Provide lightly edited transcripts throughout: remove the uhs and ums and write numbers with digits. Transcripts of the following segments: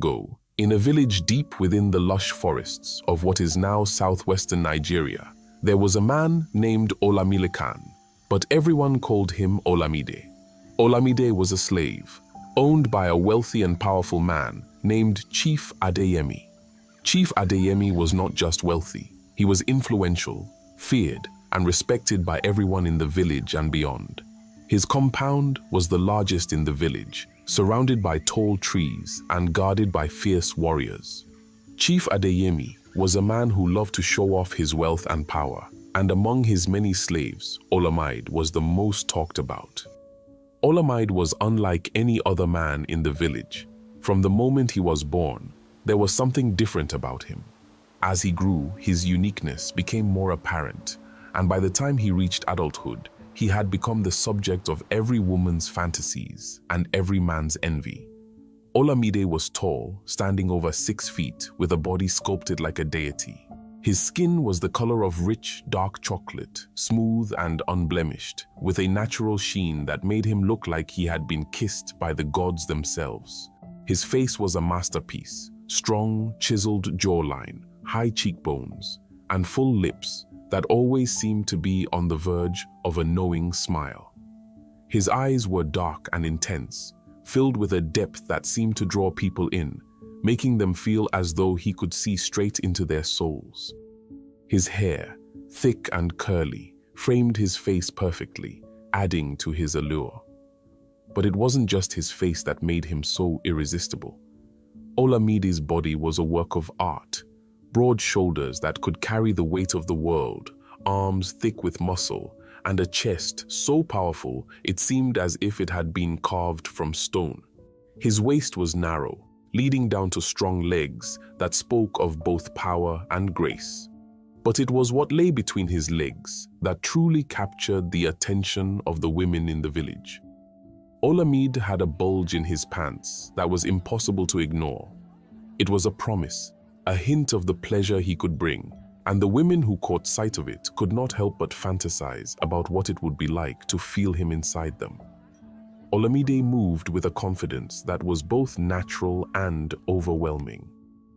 Ago, in a village deep within the lush forests of what is now southwestern Nigeria, there was a man named Olamide, but everyone called him Olamide. Olamide was a slave, owned by a wealthy and powerful man named Chief Adeyemi. Chief Adeyemi was not just wealthy, he was influential, feared, and respected by everyone in the village and beyond. His compound was the largest in the village, surrounded by tall trees and guarded by fierce warriors. Chief Adeyemi was a man who loved to show off his wealth and power, and among his many slaves, Olamide was the most talked about. Olamide was unlike any other man in the village. From the moment he was born, there was something different about him. As he grew, his uniqueness became more apparent, and by the time he reached adulthood, he had become the subject of every woman's fantasies and every man's envy. Olamide was tall, standing over 6 feet, with a body sculpted like a deity. His skin was the color of rich, dark chocolate, smooth and unblemished, with a natural sheen that made him look like he had been kissed by the gods themselves. His face was a masterpiece, strong, chiseled jawline, high cheekbones, and full lips that always seemed to be on the verge of a knowing smile. His eyes were dark and intense, filled with a depth that seemed to draw people in, making them feel as though he could see straight into their souls. His hair, thick and curly, framed his face perfectly, adding to his allure. But it wasn't just his face that made him so irresistible. Olamide's body was a work of art. Broad shoulders that could carry the weight of the world, arms thick with muscle, and a chest so powerful it seemed as if it had been carved from stone. His waist was narrow, leading down to strong legs that spoke of both power and grace. But it was what lay between his legs that truly captured the attention of the women in the village. Olamide had a bulge in his pants that was impossible to ignore. It was a promise, a hint of the pleasure he could bring, and the women who caught sight of it could not help but fantasize about what it would be like to feel him inside them. Olamide moved with a confidence that was both natural and overwhelming.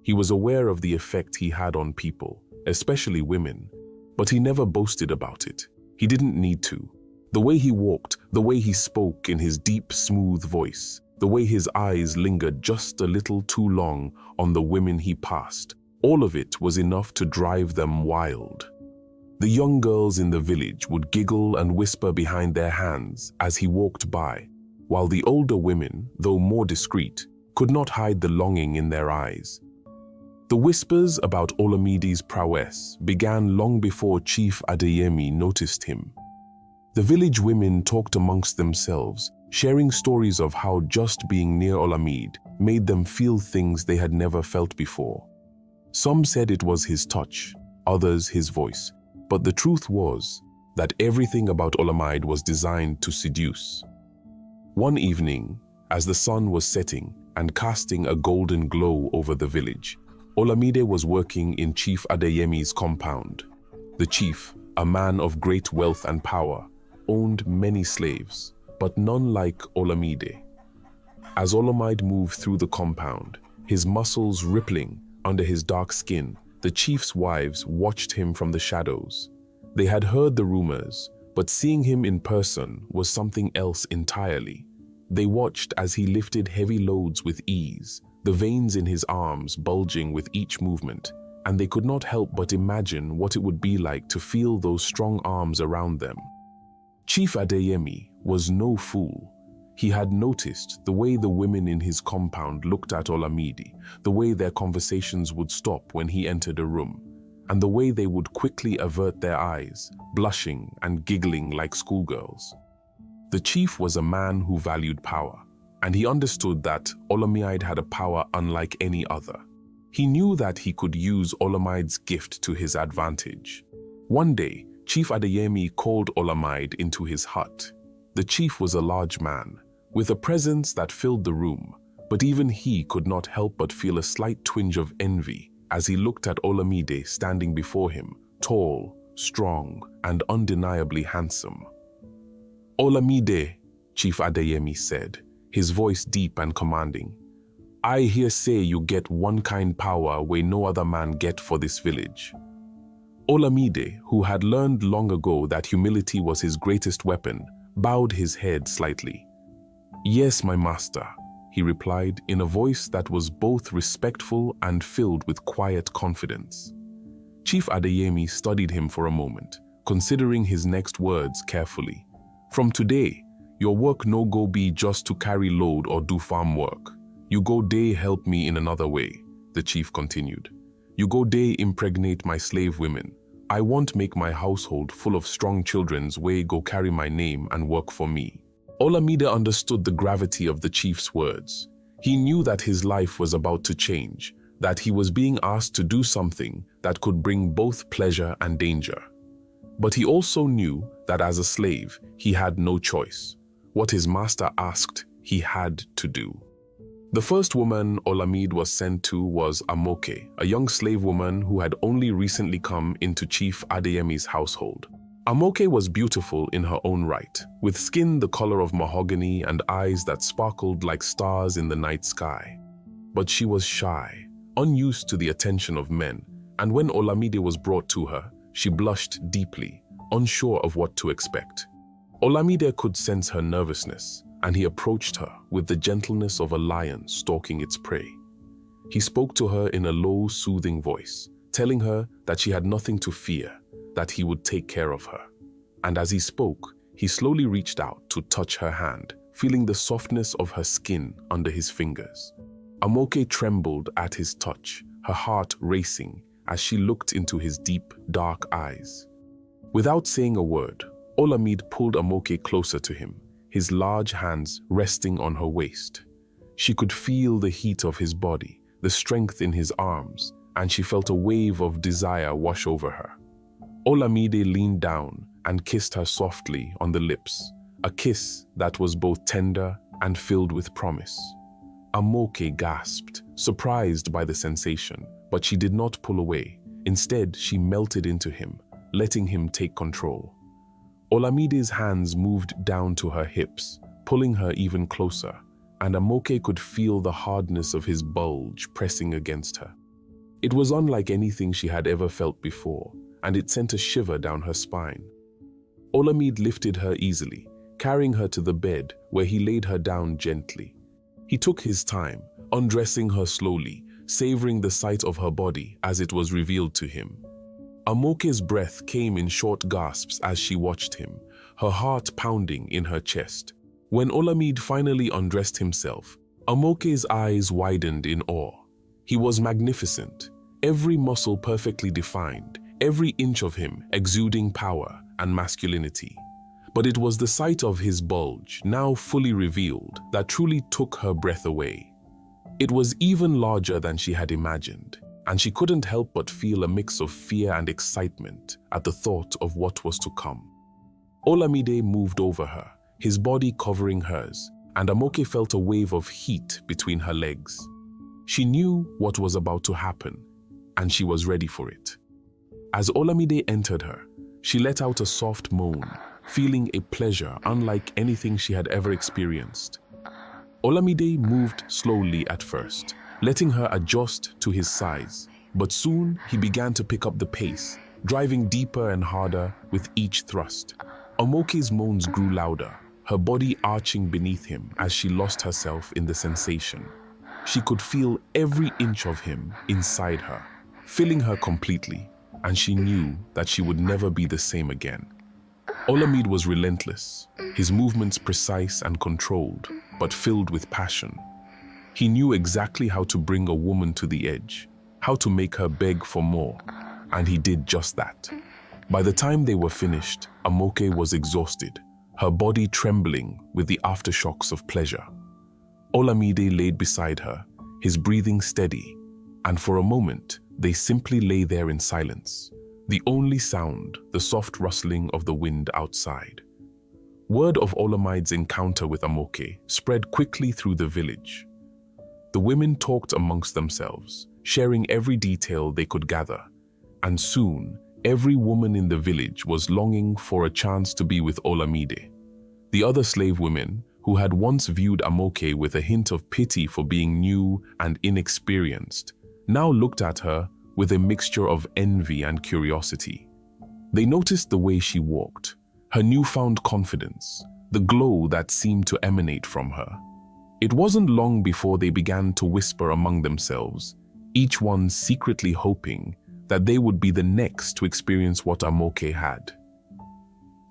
He was aware of the effect he had on people, especially women, but he never boasted about it. He didn't need to. The way he walked, the way he spoke in his deep, smooth voice, the way his eyes lingered just a little too long on the women he passed, all of it was enough to drive them wild. The young girls in the village would giggle and whisper behind their hands as he walked by, while the older women, though more discreet, could not hide the longing in their eyes. The whispers about Olamide's prowess began long before Chief Adeyemi noticed him. The village women talked amongst themselves, sharing stories of how just being near Olamide made them feel things they had never felt before. Some said it was his touch, others his voice, but the truth was that everything about Olamide was designed to seduce. One evening, as the sun was setting and casting a golden glow over the village, Olamide was working in Chief Adeyemi's compound. The chief, a man of great wealth and power, owned many slaves, but none like Olamide. As Olamide moved through the compound, his muscles rippling under his dark skin, the chief's wives watched him from the shadows. They had heard the rumors, but seeing him in person was something else entirely. They watched as he lifted heavy loads with ease, the veins in his arms bulging with each movement, and they could not help but imagine what it would be like to feel those strong arms around them. Chief Adeyemi was no fool. He had noticed the way the women in his compound looked at Olamide, the way their conversations would stop when he entered a room, and the way they would quickly avert their eyes, blushing and giggling like schoolgirls. The chief was a man who valued power, and he understood that Olamide had a power unlike any other. He knew that he could use Olamide's gift to his advantage. One day, Chief Adeyemi called Olamide into his hut. The chief was a large man, with a presence that filled the room, but even he could not help but feel a slight twinge of envy as he looked at Olamide standing before him, tall, strong, and undeniably handsome. "Olamide," Chief Adeyemi said, his voice deep and commanding, I hear say you get one kind power where no other man get for this village." Olamide, who had learned long ago that humility was his greatest weapon, bowed his head slightly. "Yes, my master," he replied in a voice that was both respectful and filled with quiet confidence. Chief Adeyemi studied him for a moment, considering his next words carefully. "From today, your work no go be just to carry load or do farm work. You go day help me in another way," the chief continued. "You go day impregnate my slave women. I want make my household full of strong children's way go carry my name and work for me." Olamide understood the gravity of the chief's words. He knew that his life was about to change, that he was being asked to do something that could bring both pleasure and danger. But he also knew that as a slave, he had no choice. What his master asked, he had to do. The first woman Olamide was sent to was Amoke, a young slave woman who had only recently come into Chief Adeyemi's household. Amoke was beautiful in her own right, with skin the color of mahogany and eyes that sparkled like stars in the night sky. But she was shy, unused to the attention of men, and when Olamide was brought to her, she blushed deeply, unsure of what to expect. Olamide could sense her nervousness, and he approached her with the gentleness of a lion stalking its prey. He spoke to her in a low, soothing voice, telling her that she had nothing to fear, that he would take care of her. And as he spoke, he slowly reached out to touch her hand, feeling the softness of her skin under his fingers. Amoke trembled at his touch, her heart racing as she looked into his deep, dark eyes. Without saying a word, Olamide pulled Amoke closer to him, his large hands resting on her waist. She could feel the heat of his body, the strength in his arms, and she felt a wave of desire wash over her. Olamide leaned down and kissed her softly on the lips, a kiss that was both tender and filled with promise. Amoke gasped, surprised by the sensation, but she did not pull away. Instead, she melted into him, letting him take control. Olamide's hands moved down to her hips, pulling her even closer, and Amoke could feel the hardness of his bulge pressing against her. It was unlike anything she had ever felt before, and it sent a shiver down her spine. Olamide lifted her easily, carrying her to the bed where he laid her down gently. He took his time, undressing her slowly, savoring the sight of her body as it was revealed to him. Amoke's breath came in short gasps as she watched him, her heart pounding in her chest. When Olamide finally undressed himself, Amoke's eyes widened in awe. He was magnificent, every muscle perfectly defined, every inch of him exuding power and masculinity. But it was the sight of his bulge, now fully revealed, that truly took her breath away. It was even larger than she had imagined, and she couldn't help but feel a mix of fear and excitement at the thought of what was to come. Olamide moved over her, his body covering hers, and Amoke felt a wave of heat between her legs. She knew what was about to happen, and she was ready for it. As Olamide entered her, she let out a soft moan, feeling a pleasure unlike anything she had ever experienced. Olamide moved slowly at first, letting her adjust to his size, but soon he began to pick up the pace, driving deeper and harder with each thrust. Amoke's moans grew louder, her body arching beneath him as she lost herself in the sensation. She could feel every inch of him inside her, filling her completely, and she knew that she would never be the same again. Olamide was relentless, his movements precise and controlled, but filled with passion. He knew exactly how to bring a woman to the edge, how to make her beg for more, and he did just that. By the time they were finished, Amoke was exhausted, her body trembling with the aftershocks of pleasure. Olamide laid beside her, his breathing steady, and for a moment, they simply lay there in silence, the only sound, the soft rustling of the wind outside. Word of Olamide's encounter with Amoke spread quickly through the village. The women talked amongst themselves, sharing every detail they could gather, and soon, every woman in the village was longing for a chance to be with Olamide. The other slave women, who had once viewed Amoke with a hint of pity for being new and inexperienced, now looked at her with a mixture of envy and curiosity. They noticed the way she walked, her newfound confidence, the glow that seemed to emanate from her. It wasn't long before they began to whisper among themselves, each one secretly hoping that they would be the next to experience what Amoke had.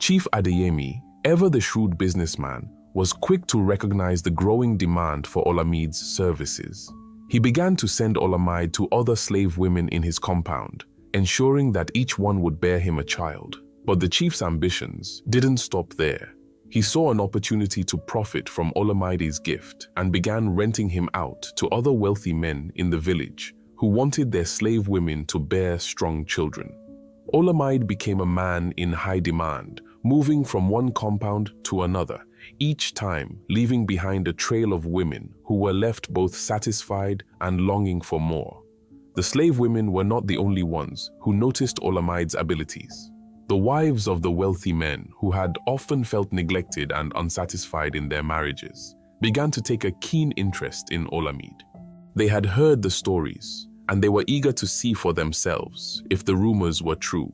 Chief Adeyemi, ever the shrewd businessman, was quick to recognize the growing demand for Olamide's services. He began to send Olamide to other slave women in his compound, ensuring that each one would bear him a child. But the chief's ambitions didn't stop there. He saw an opportunity to profit from Olamide's gift and began renting him out to other wealthy men in the village who wanted their slave women to bear strong children. Olamide became a man in high demand, moving from one compound to another, each time leaving behind a trail of women who were left both satisfied and longing for more. The slave women were not the only ones who noticed Olamide's abilities. The wives of the wealthy men, who had often felt neglected and unsatisfied in their marriages, began to take a keen interest in Olamide. They had heard the stories, and they were eager to see for themselves if the rumors were true.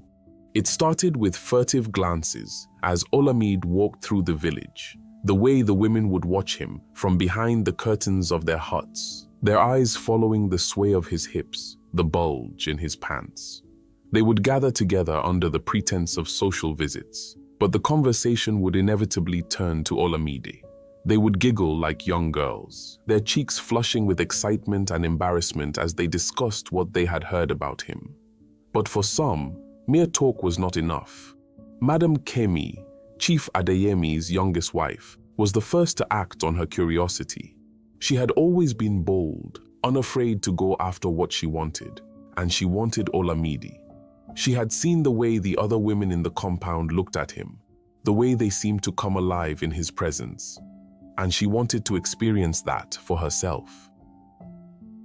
It started with furtive glances as Olamide walked through the village, the way the women would watch him from behind the curtains of their huts, their eyes following the sway of his hips, the bulge in his pants. They would gather together under the pretense of social visits, but the conversation would inevitably turn to Olamide. They would giggle like young girls, their cheeks flushing with excitement and embarrassment as they discussed what they had heard about him. But for some, mere talk was not enough. Madam Kemi, Chief Adeyemi's youngest wife, was the first to act on her curiosity. She had always been bold, unafraid to go after what she wanted, and she wanted Olamide. She had seen the way the other women in the compound looked at him, the way they seemed to come alive in his presence, and she wanted to experience that for herself.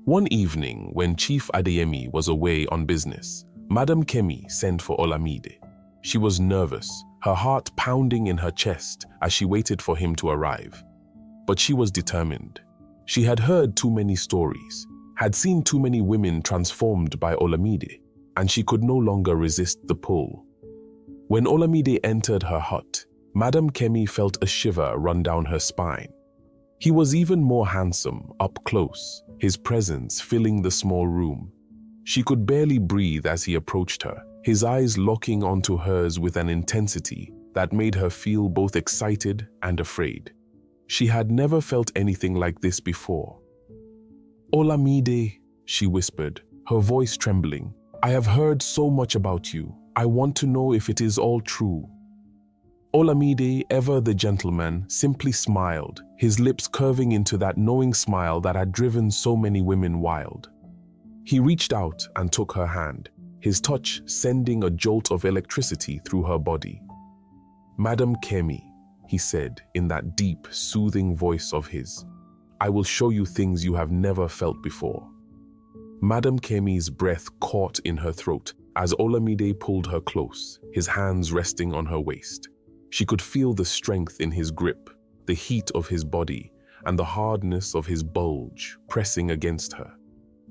One evening, when Chief Adeyemi was away on business, Madam Kemi sent for Olamide. She was nervous, her heart pounding in her chest as she waited for him to arrive. But she was determined. She had heard too many stories, had seen too many women transformed by Olamide, and she could no longer resist the pull. When Olamide entered her hut, Madam Kemi felt a shiver run down her spine. He was even more handsome up close, his presence filling the small room. She could barely breathe as he approached her, his eyes locking onto hers with an intensity that made her feel both excited and afraid. She had never felt anything like this before. "Olamide," she whispered, her voice trembling, "I have heard so much about you. I want to know if it is all true." Olamide, ever the gentleman, simply smiled, his lips curving into that knowing smile that had driven so many women wild. He reached out and took her hand, his touch sending a jolt of electricity through her body. "Madam Kemi," he said in that deep, soothing voice of his, "I will show you things you have never felt before." Madam Kemi's breath caught in her throat as Olamide pulled her close, his hands resting on her waist. She could feel the strength in his grip, the heat of his body, and the hardness of his bulge pressing against her.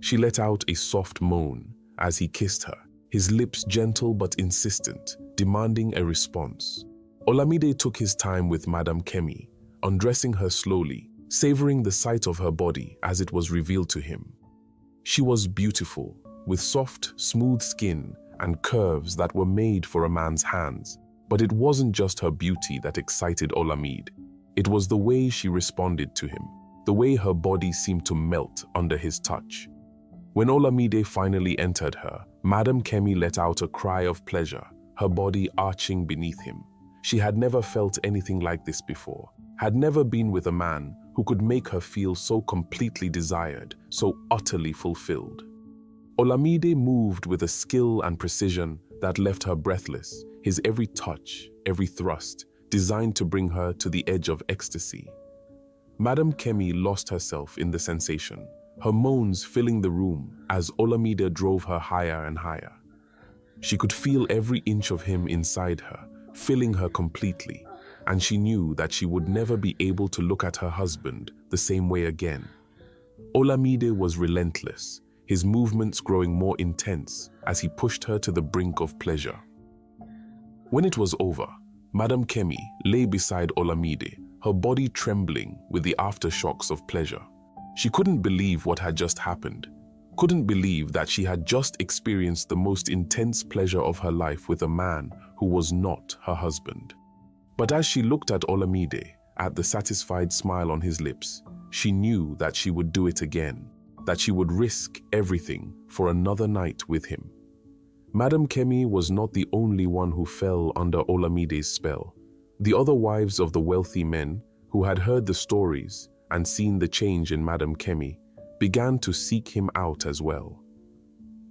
She let out a soft moan as he kissed her, his lips gentle but insistent, demanding a response. Olamide took his time with Madam Kemi, undressing her slowly, savoring the sight of her body as it was revealed to him. She was beautiful, with soft, smooth skin and curves that were made for a man's hands. But it wasn't just her beauty that excited Olamide. It was the way she responded to him, the way her body seemed to melt under his touch. When Olamide finally entered her, Madam Kemi let out a cry of pleasure, her body arching beneath him. She had never felt anything like this before, had never been with a man who could make her feel so completely desired, so utterly fulfilled. Olamide moved with a skill and precision that left her breathless, his every touch, every thrust, designed to bring her to the edge of ecstasy. Madam Kemi lost herself in the sensation, her moans filling the room as Olamide drove her higher and higher. She could feel every inch of him inside her, filling her completely, and she knew that she would never be able to look at her husband the same way again. Olamide was relentless, his movements growing more intense as he pushed her to the brink of pleasure. When it was over, Madame Kemi lay beside Olamide, her body trembling with the aftershocks of pleasure. She couldn't believe what had just happened, couldn't believe that she had just experienced the most intense pleasure of her life with a man who was not her husband. But as she looked at Olamide, at the satisfied smile on his lips, she knew that she would do it again, that she would risk everything for another night with him. Madame Kemi was not the only one who fell under Olamide's spell. The other wives of the wealthy men, who had heard the stories and seen the change in Madame Kemi, began to seek him out as well.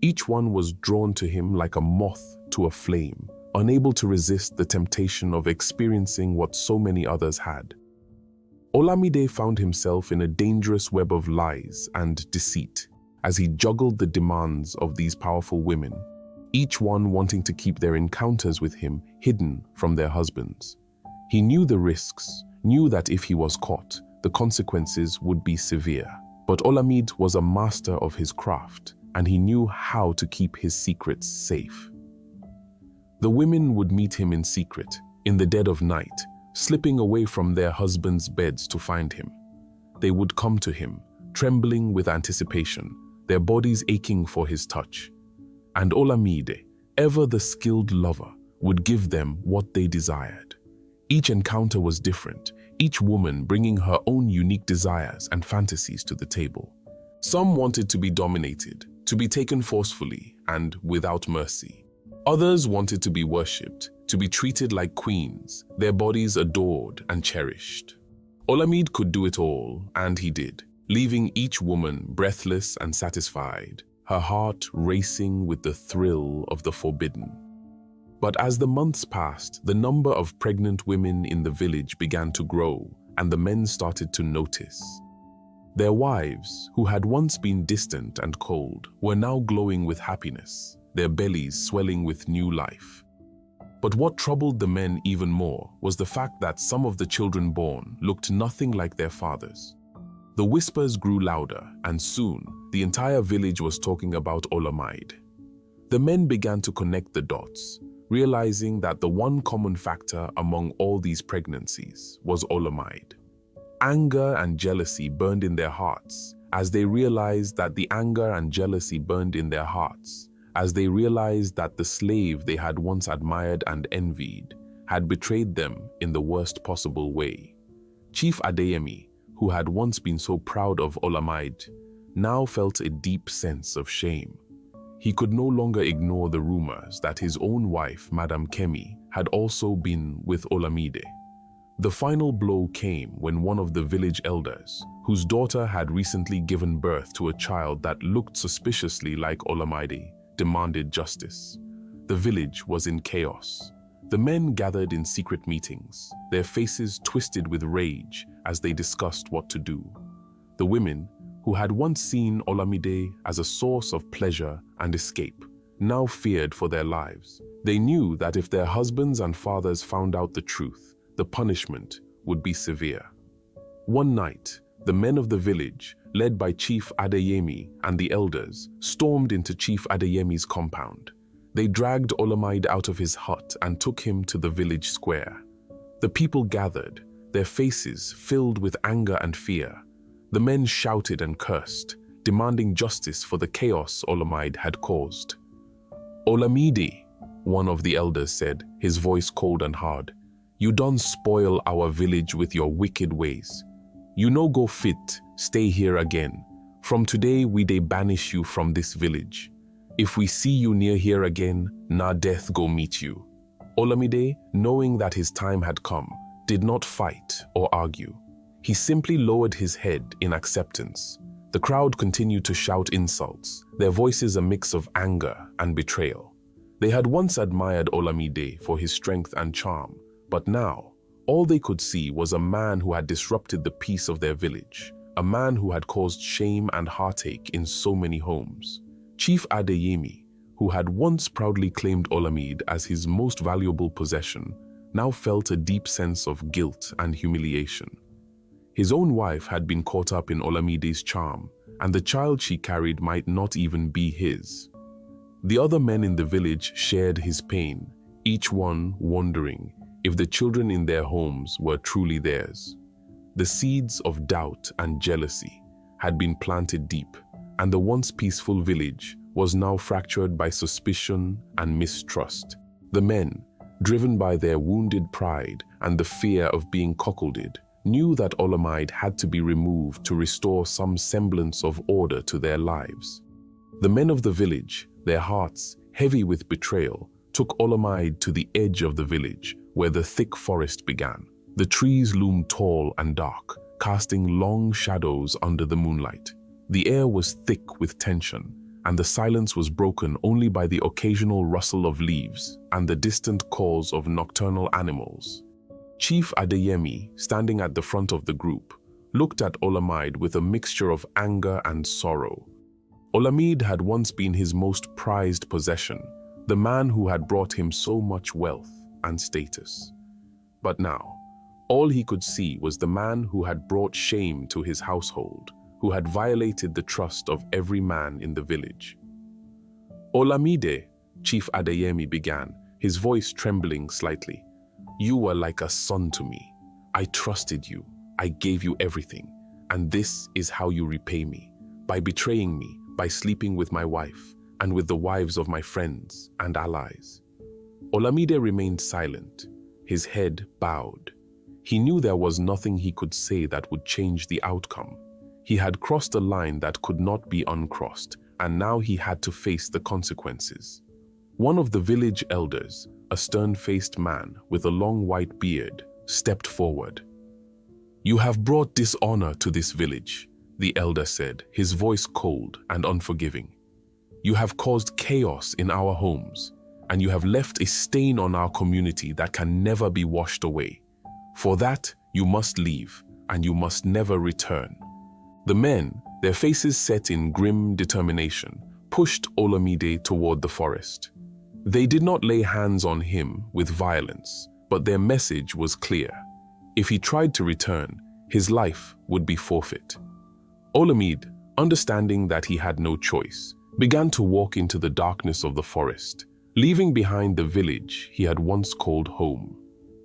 Each one was drawn to him like a moth to a flame, unable to resist the temptation of experiencing what so many others had. Olamide found himself in a dangerous web of lies and deceit as he juggled the demands of these powerful women, each one wanting to keep their encounters with him hidden from their husbands. He knew the risks, knew that if he was caught, the consequences would be severe. But Olamide was a master of his craft, and he knew how to keep his secrets safe. The women would meet him in secret, in the dead of night, slipping away from their husbands' beds to find him. They would come to him, trembling with anticipation, their bodies aching for his touch. And Olamide, ever the skilled lover, would give them what they desired. Each encounter was different, each woman bringing her own unique desires and fantasies to the table. Some wanted to be dominated, to be taken forcefully and without mercy. Others wanted to be worshipped, to be treated like queens, their bodies adored and cherished. Olamide could do it all, and he did, leaving each woman breathless and satisfied, her heart racing with the thrill of the forbidden. But as the months passed, the number of pregnant women in the village began to grow, and the men started to notice. Their wives, who had once been distant and cold, were now glowing with happiness, their bellies swelling with new life. But what troubled the men even more was the fact that some of the children born looked nothing like their fathers. The whispers grew louder, and soon the entire village was talking about Olamide. The men began to connect the dots, realizing that the one common factor among all these pregnancies was Olamide. Anger and jealousy burned in their hearts as they realized that the anger and jealousy burned in their hearts as they realized that the slave they had once admired and envied had betrayed them in the worst possible way. Chief Adeyemi, who had once been so proud of Olamide, now felt a deep sense of shame. He could no longer ignore the rumors that his own wife, Madame Kemi, had also been with Olamide. The final blow came when one of the village elders, whose daughter had recently given birth to a child that looked suspiciously like Olamide, demanded justice. The village was in chaos. The men gathered in secret meetings, their faces twisted with rage as they discussed what to do. The women, who had once seen Olamide as a source of pleasure and escape, now feared for their lives. They knew that if their husbands and fathers found out the truth, the punishment would be severe. One night, the men of the village, led by Chief Adeyemi and the elders, stormed into Chief Adeyemi's compound. They dragged Olamide out of his hut and took him to the village square. The people gathered, their faces filled with anger and fear. The men shouted and cursed, demanding justice for the chaos Olamide had caused. "Olamide," one of the elders said, his voice cold and hard, "you done spoil our village with your wicked ways. You no go fit, stay here again. From today we dey banish you from this village. If we see you near here again, na death go meet you." Olamide, knowing that his time had come, did not fight or argue. He simply lowered his head in acceptance. The crowd continued to shout insults, their voices a mix of anger and betrayal. They had once admired Olamide for his strength and charm, but now, all they could see was a man who had disrupted the peace of their village, a man who had caused shame and heartache in so many homes. Chief Adeyemi, who had once proudly claimed Olamide as his most valuable possession, now felt a deep sense of guilt and humiliation. His own wife had been caught up in Olamide's charm, and the child she carried might not even be his. The other men in the village shared his pain, each one wondering if the children in their homes were truly theirs. The seeds of doubt and jealousy had been planted deep, and the once peaceful village was now fractured by suspicion and mistrust. The men, driven by their wounded pride and the fear of being cuckolded, knew that Olamide had to be removed to restore some semblance of order to their lives. The men of the village, their hearts heavy with betrayal, took Olamide to the edge of the village, where the thick forest began. The trees loomed tall and dark, casting long shadows under the moonlight. The air was thick with tension, and the silence was broken only by the occasional rustle of leaves and the distant calls of nocturnal animals. Chief Adeyemi, standing at the front of the group, looked at Olamide with a mixture of anger and sorrow. Olamide had once been his most prized possession, the man who had brought him so much wealth and status. But now, all he could see was the man who had brought shame to his household, who had violated the trust of every man in the village. "Olamide," Chief Adeyemi began, his voice trembling slightly. "You were like a son to me. I trusted you. I gave you everything. And this is how you repay me, by betraying me, by sleeping with my wife, and with the wives of my friends and allies." Olamide remained silent, his head bowed. He knew there was nothing he could say that would change the outcome. He had crossed a line that could not be uncrossed, and now he had to face the consequences. One of the village elders, a stern-faced man with a long white beard, stepped forward. "You have brought dishonor to this village," the elder said, his voice cold and unforgiving. "You have caused chaos in our homes, and you have left a stain on our community that can never be washed away. For that, you must leave, and you must never return." The men, their faces set in grim determination, pushed Olamide toward the forest. They did not lay hands on him with violence, but their message was clear. If he tried to return, his life would be forfeit. Olamide, understanding that he had no choice, began to walk into the darkness of the forest, leaving behind the village he had once called home.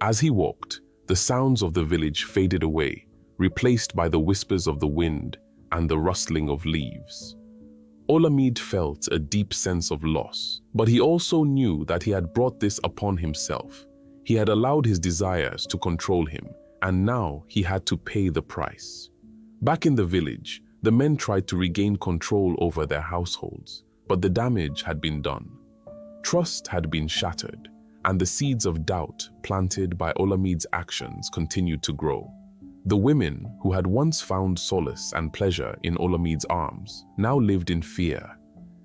As he walked, the sounds of the village faded away, replaced by the whispers of the wind and the rustling of leaves. Olamide felt a deep sense of loss, but he also knew that he had brought this upon himself. He had allowed his desires to control him, and now he had to pay the price. Back in the village, the men tried to regain control over their households, but the damage had been done. Trust had been shattered, and the seeds of doubt planted by Olamide's actions continued to grow. The women, who had once found solace and pleasure in Olamide's arms, now lived in fear.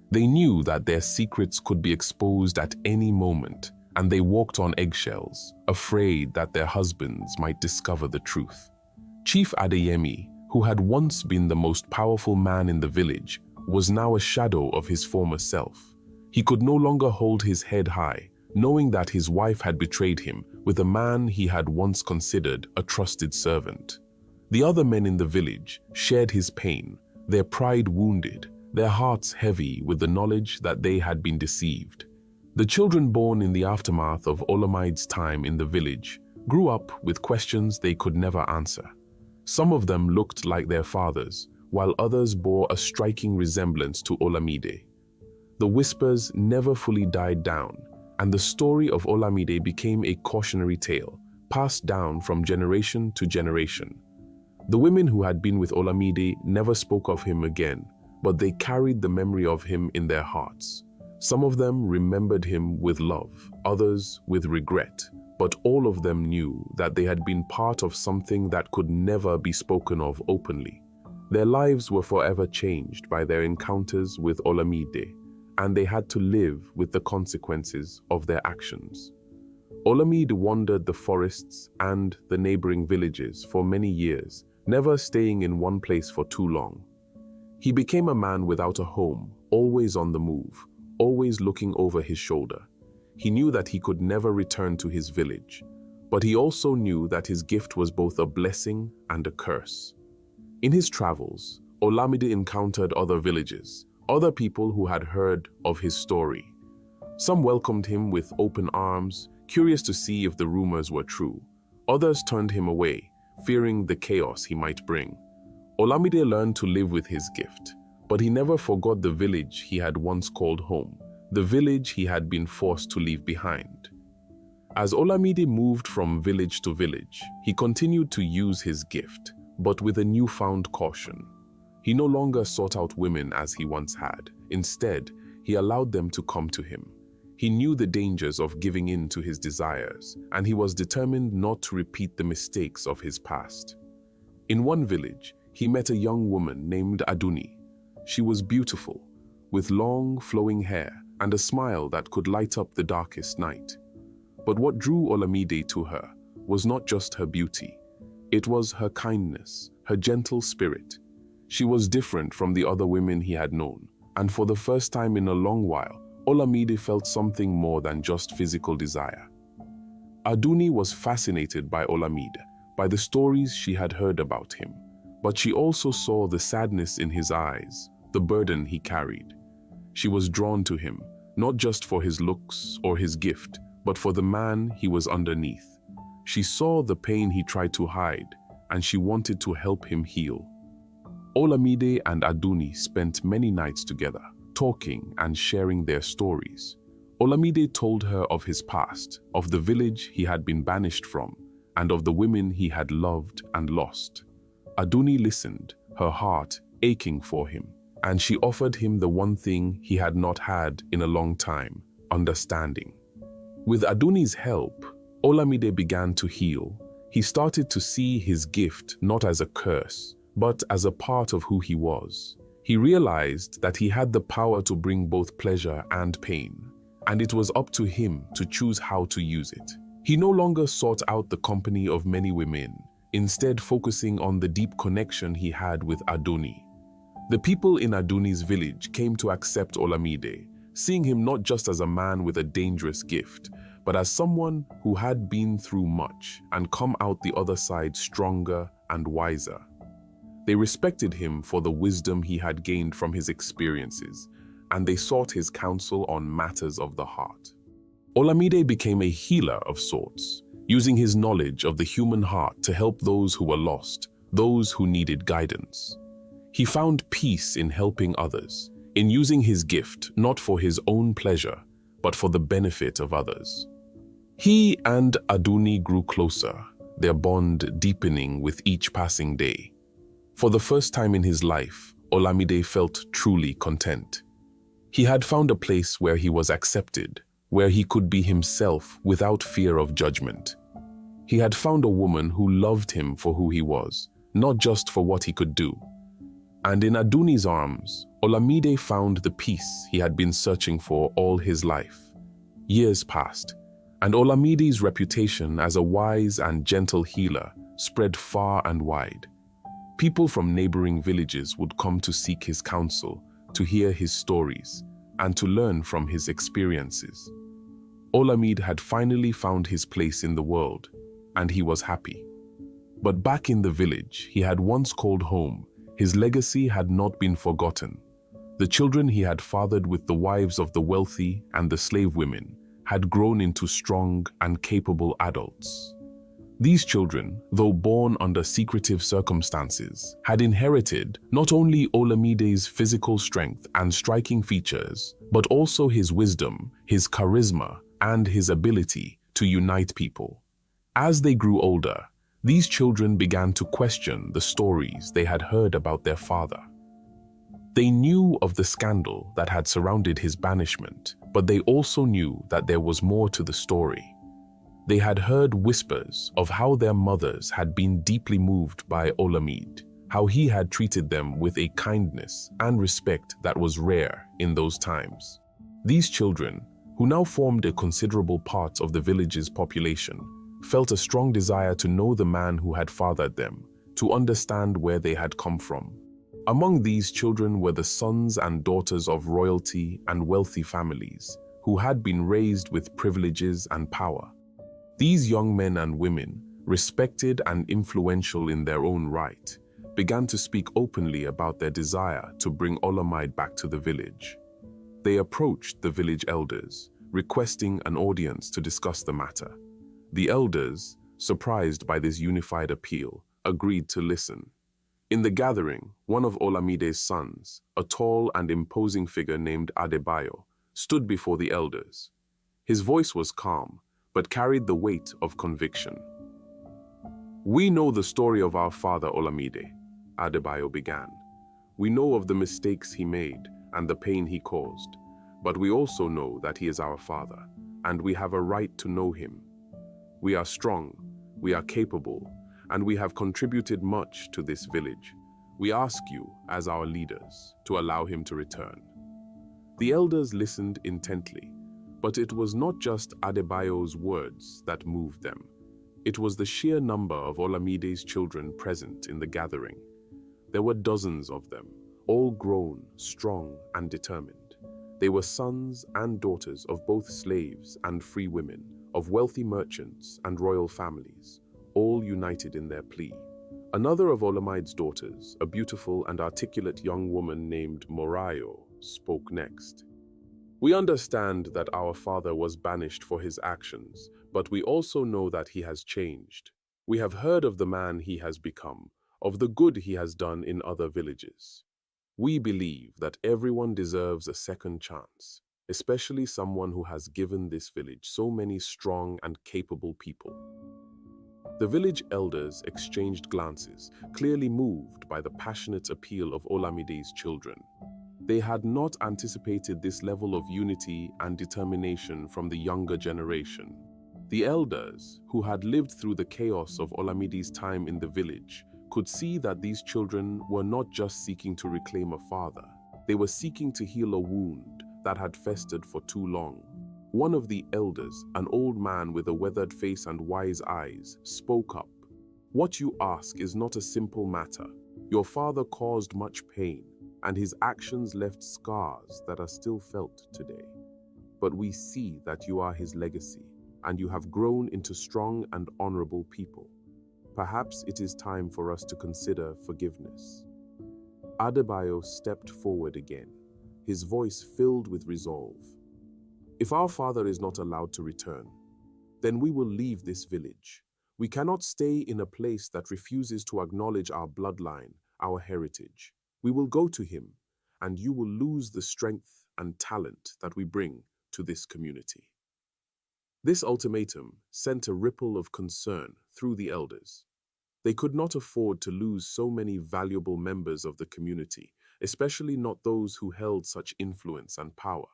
They knew that their secrets could be exposed at any moment, and they walked on eggshells, afraid that their husbands might discover the truth. Chief Adeyemi, who had once been the most powerful man in the village, was now a shadow of his former self. He could no longer hold his head high, knowing that his wife had betrayed him with a man he had once considered a trusted servant. The other men in the village shared his pain, their pride wounded, their hearts heavy with the knowledge that they had been deceived. The children born in the aftermath of Olamide's time in the village grew up with questions they could never answer. Some of them looked like their fathers, while others bore a striking resemblance to Olamide. The whispers never fully died down, and the story of Olamide became a cautionary tale, passed down from generation to generation. The women who had been with Olamide never spoke of him again, but they carried the memory of him in their hearts. Some of them remembered him with love, others with regret, but all of them knew that they had been part of something that could never be spoken of openly. Their lives were forever changed by their encounters with Olamide, and they had to live with the consequences of their actions. Olamide wandered the forests and the neighboring villages for many years, never staying in one place for too long. He became a man without a home, always on the move, always looking over his shoulder. He knew that he could never return to his village, But he also knew that his gift was both a blessing and a curse. In his travels, Olamide encountered other villages, other people who had heard of his story. Some welcomed him with open arms, curious to see if the rumors were true. Others turned him away, fearing the chaos he might bring. Olamide learned to live with his gift, but he never forgot the village he had once called home, the village he had been forced to leave behind. As Olamide moved from village to village, he continued to use his gift, but with a newfound caution. He no longer sought out women as he once had. Instead, he allowed them to come to him. He knew the dangers of giving in to his desires, and he was determined not to repeat the mistakes of his past. In one village, he met a young woman named Adeyemi. She was beautiful, with long, flowing hair and a smile that could light up the darkest night. But what drew Olamide to her was not just her beauty. It was her kindness, her gentle spirit. She was different from the other women he had known, and for the first time in a long while, Olamide felt something more than just physical desire. Adeyemi was fascinated by Olamide, by the stories she had heard about him, but she also saw the sadness in his eyes, the burden he carried. She was drawn to him, not just for his looks or his gift, but for the man he was underneath. She saw the pain he tried to hide, and she wanted to help him heal. Olamide and Adeyemi spent many nights together, talking and sharing their stories. Olamide told her of his past, of the village he had been banished from, and of the women he had loved and lost. Adeyemi listened, her heart aching for him, and she offered him the one thing he had not had in a long time: understanding. With Adeyemi's help, Olamide began to heal. He started to see his gift not as a curse, but as a part of who he was. He realized that he had the power to bring both pleasure and pain, and it was up to him to choose how to use it. He no longer sought out the company of many women, instead focusing on the deep connection he had with Adeyemi. The people in Adeyemi's village came to accept Olamide, seeing him not just as a man with a dangerous gift, but as someone who had been through much and come out the other side stronger and wiser. They respected him for the wisdom he had gained from his experiences, and they sought his counsel on matters of the heart. Olamide became a healer of sorts, using his knowledge of the human heart to help those who were lost, those who needed guidance. He found peace in helping others, in using his gift not for his own pleasure, but for the benefit of others. He and Adeyemi grew closer, their bond deepening with each passing day. For the first time in his life, Olamide felt truly content. He had found a place where he was accepted, where he could be himself without fear of judgment. He had found a woman who loved him for who he was, not just for what he could do. And in Adeyemi's arms, Olamide found the peace he had been searching for all his life. Years passed, and Olamide's reputation as a wise and gentle healer spread far and wide. People from neighboring villages would come to seek his counsel, to hear his stories, and to learn from his experiences. Olamide had finally found his place in the world, and he was happy. But back in the village he had once called home, his legacy had not been forgotten. The children he had fathered with the wives of the wealthy and the slave women had grown into strong and capable adults. These children, though born under secretive circumstances, had inherited not only Olamide's physical strength and striking features, but also his wisdom, his charisma, and his ability to unite people. As they grew older, these children began to question the stories they had heard about their father. They knew of the scandal that had surrounded his banishment, but they also knew that there was more to the story. They had heard whispers of how their mothers had been deeply moved by Olamide, how he had treated them with a kindness and respect that was rare in those times. These children, who now formed a considerable part of the village's population, felt a strong desire to know the man who had fathered them, to understand where they had come from. Among these children were the sons and daughters of royalty and wealthy families, who had been raised with privileges and power. These young men and women, respected and influential in their own right, began to speak openly about their desire to bring Olamide back to the village. They approached the village elders, requesting an audience to discuss the matter. The elders, surprised by this unified appeal, agreed to listen. In the gathering, one of Olamide's sons, a tall and imposing figure named Adeyemi, stood before the elders. His voice was calm, but carried the weight of conviction. "We know the story of our father Olamide," Adeyemi began. "We know of the mistakes he made and the pain he caused, but we also know that he is our father, and we have a right to know him. We are strong, we are capable, and we have contributed much to this village. We ask you, as our leaders, to allow him to return." The elders listened intently, but it was not just Adeyemi's words that moved them. It was the sheer number of Olamide's children present in the gathering. There were dozens of them, all grown, strong, and determined. They were sons and daughters of both slaves and free women, of wealthy merchants and royal families, all united in their plea. Another of Olamide's daughters, a beautiful and articulate young woman named Morayo, spoke next. "We understand that our father was banished for his actions, but we also know that he has changed. We have heard of the man he has become, of the good he has done in other villages. We believe that everyone deserves a second chance, especially someone who has given this village so many strong and capable people." The village elders exchanged glances, clearly moved by the passionate appeal of Olamide's children. They had not anticipated this level of unity and determination from the younger generation. The elders, who had lived through the chaos of Olamide's time in the village, could see that these children were not just seeking to reclaim a father. They were seeking to heal a wound that had festered for too long. One of the elders, an old man with a weathered face and wise eyes, spoke up. "What you ask is not a simple matter. Your father caused much pain, and his actions left scars that are still felt today. But we see that you are his legacy, and you have grown into strong and honorable people. Perhaps it is time for us to consider forgiveness." Adeyemi stepped forward again, his voice filled with resolve. "If our father is not allowed to return, then we will leave this village. We cannot stay in a place that refuses to acknowledge our bloodline, our heritage. We will go to him, and you will lose the strength and talent that we bring to this community." This ultimatum sent a ripple of concern through the elders. They could not afford to lose so many valuable members of the community, especially not those who held such influence and power.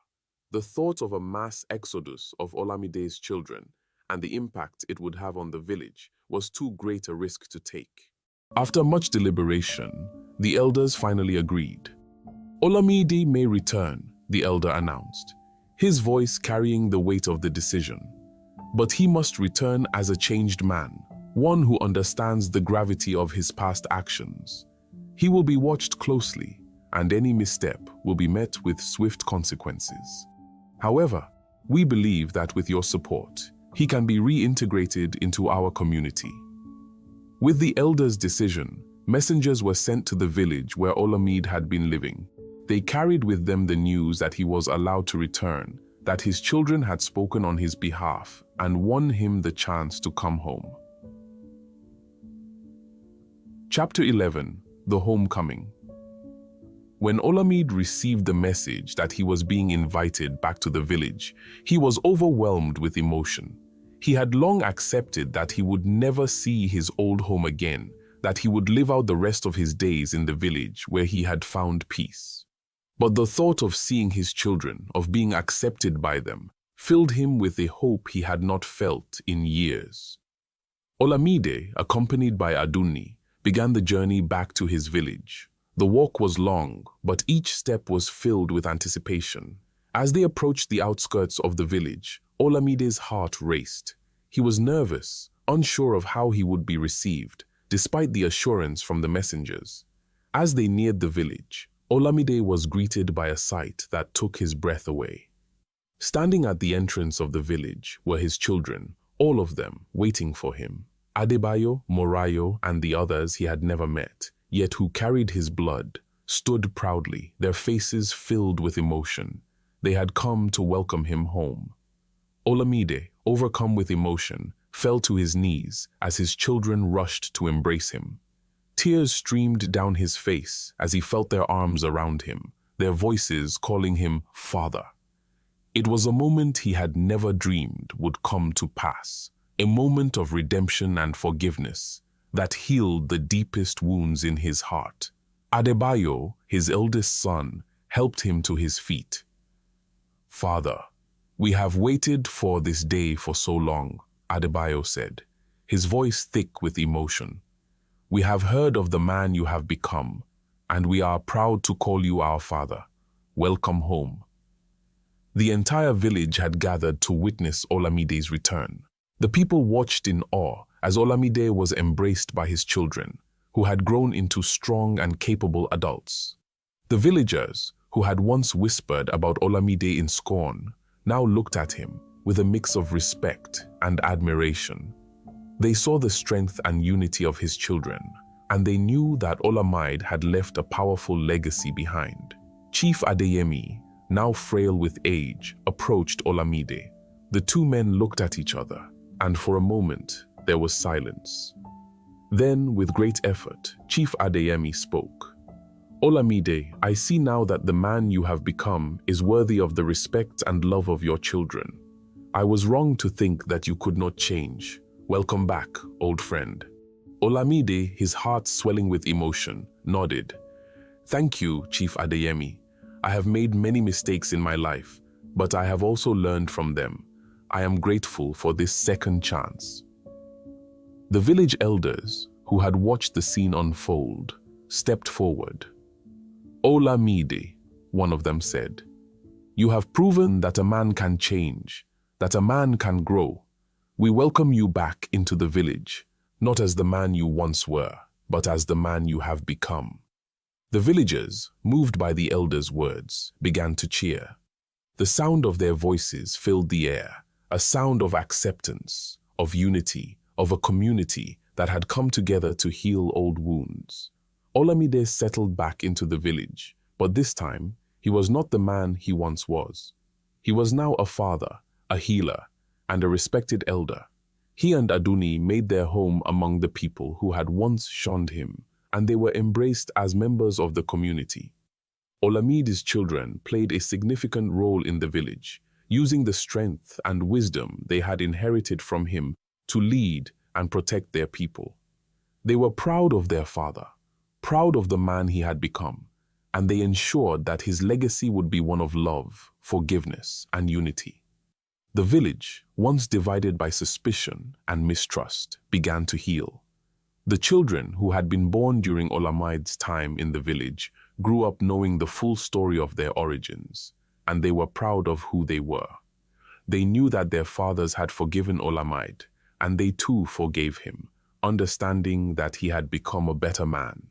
The thought of a mass exodus of Olamide's children and the impact it would have on the village was too great a risk to take. After much deliberation, the elders finally agreed. "Olamide may return," the elder announced, his voice carrying the weight of the decision. "But he must return as a changed man, one who understands the gravity of his past actions. He will be watched closely, and any misstep will be met with swift consequences. However, we believe that with your support, he can be reintegrated into our community." With the elders' decision, messengers were sent to the village where Olamide had been living. They carried with them the news that he was allowed to return, that his children had spoken on his behalf, and won him the chance to come home. Chapter 11: The Homecoming. When Olamide received the message that he was being invited back to the village, he was overwhelmed with emotion. He had long accepted that he would never see his old home again, that he would live out the rest of his days in the village where he had found peace. But the thought of seeing his children, of being accepted by them, filled him with a hope he had not felt in years. Olamide, accompanied by Adeyemi, began the journey back to his village. The walk was long, but each step was filled with anticipation. As they approached the outskirts of the village, Olamide's heart raced. He was nervous, unsure of how he would be received, despite the assurance from the messengers. As they neared the village, Olamide was greeted by a sight that took his breath away. Standing at the entrance of the village were his children, all of them waiting for him. Adebayo, Morayo, and the others he had never met, yet who carried his blood, stood proudly, their faces filled with emotion. They had come to welcome him home. Olamide, overcome with emotion, fell to his knees as his children rushed to embrace him. Tears streamed down his face as he felt their arms around him, their voices calling him Father. It was a moment he had never dreamed would come to pass, a moment of redemption and forgiveness that healed the deepest wounds in his heart. Adebayo, his eldest son, helped him to his feet. "Father, we have waited for this day for so long," Adebayo said, his voice thick with emotion. "We have heard of the man you have become, and we are proud to call you our father. Welcome home." The entire village had gathered to witness Olamide's return. The people watched in awe as Olamide was embraced by his children, who had grown into strong and capable adults. The villagers, who had once whispered about Olamide in scorn, now looked at him with a mix of respect and admiration. They saw the strength and unity of his children, and they knew that Olamide had left a powerful legacy behind. Chief Adeyemi, now frail with age, approached Olamide. The two men looked at each other, and for a moment there was silence. Then, with great effort, Chief Adeyemi spoke. "Olamide, I see now that the man you have become is worthy of the respect and love of your children. I was wrong to think that you could not change. Welcome back, old friend." Olamide, his heart swelling with emotion, nodded. "Thank you, Chief Adeyemi. I have made many mistakes in my life, but I have also learned from them. I am grateful for this second chance." The village elders, who had watched the scene unfold, stepped forward. "Olamide," one of them said, "you have proven that a man can change, that a man can grow. We welcome you back into the village, not as the man you once were, but as the man you have become." The villagers, moved by the elders' words, began to cheer. The sound of their voices filled the air, a sound of acceptance, of unity, of a community that had come together to heal old wounds. Olamide settled back into the village, but this time, he was not the man he once was. He was now a father, a healer, and a respected elder. He and Aduni made their home among the people who had once shunned him, and they were embraced as members of the community. Olamide's children played a significant role in the village, using the strength and wisdom they had inherited from him to lead and protect their people. They were proud of their father, proud of the man he had become, and they ensured that his legacy would be one of love, forgiveness, and unity. The village, once divided by suspicion and mistrust, began to heal. The children who had been born during Olamide's time in the village grew up knowing the full story of their origins, and they were proud of who they were. They knew that their fathers had forgiven Olamide, and they too forgave him, understanding that he had become a better man.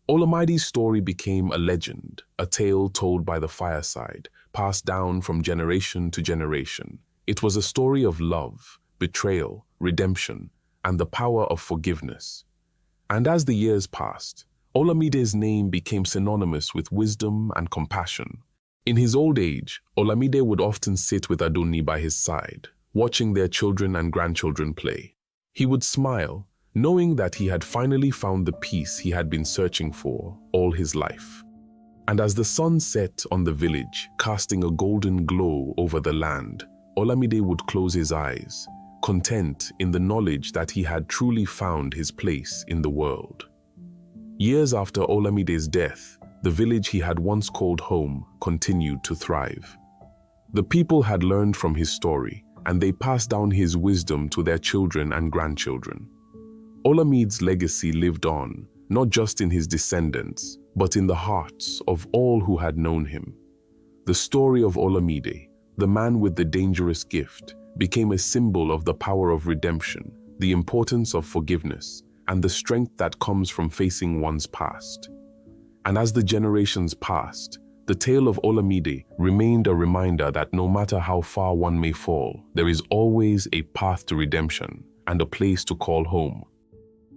Olamide's story became a legend, a tale told by the fireside, passed down from generation to generation. It was a story of love, betrayal, redemption, and the power of forgiveness. And as the years passed, Olamide's name became synonymous with wisdom and compassion. In his old age, Olamide would often sit with Aduni by his side, watching their children and grandchildren play. He would smile, knowing that he had finally found the peace he had been searching for all his life. And as the sun set on the village, casting a golden glow over the land, Olamide would close his eyes, content in the knowledge that he had truly found his place in the world. Years after Olamide's death, the village he had once called home continued to thrive. The people had learned from his story, and they passed down his wisdom to their children and grandchildren. Olamide's legacy lived on, not just in his descendants, but in the hearts of all who had known him. The story of Olamide, the man with the dangerous gift, became a symbol of the power of redemption, the importance of forgiveness, and the strength that comes from facing one's past. And as the generations passed, The tale of Olamide remained a reminder that no matter how far one may fall, there is always a path to redemption and a place to call home.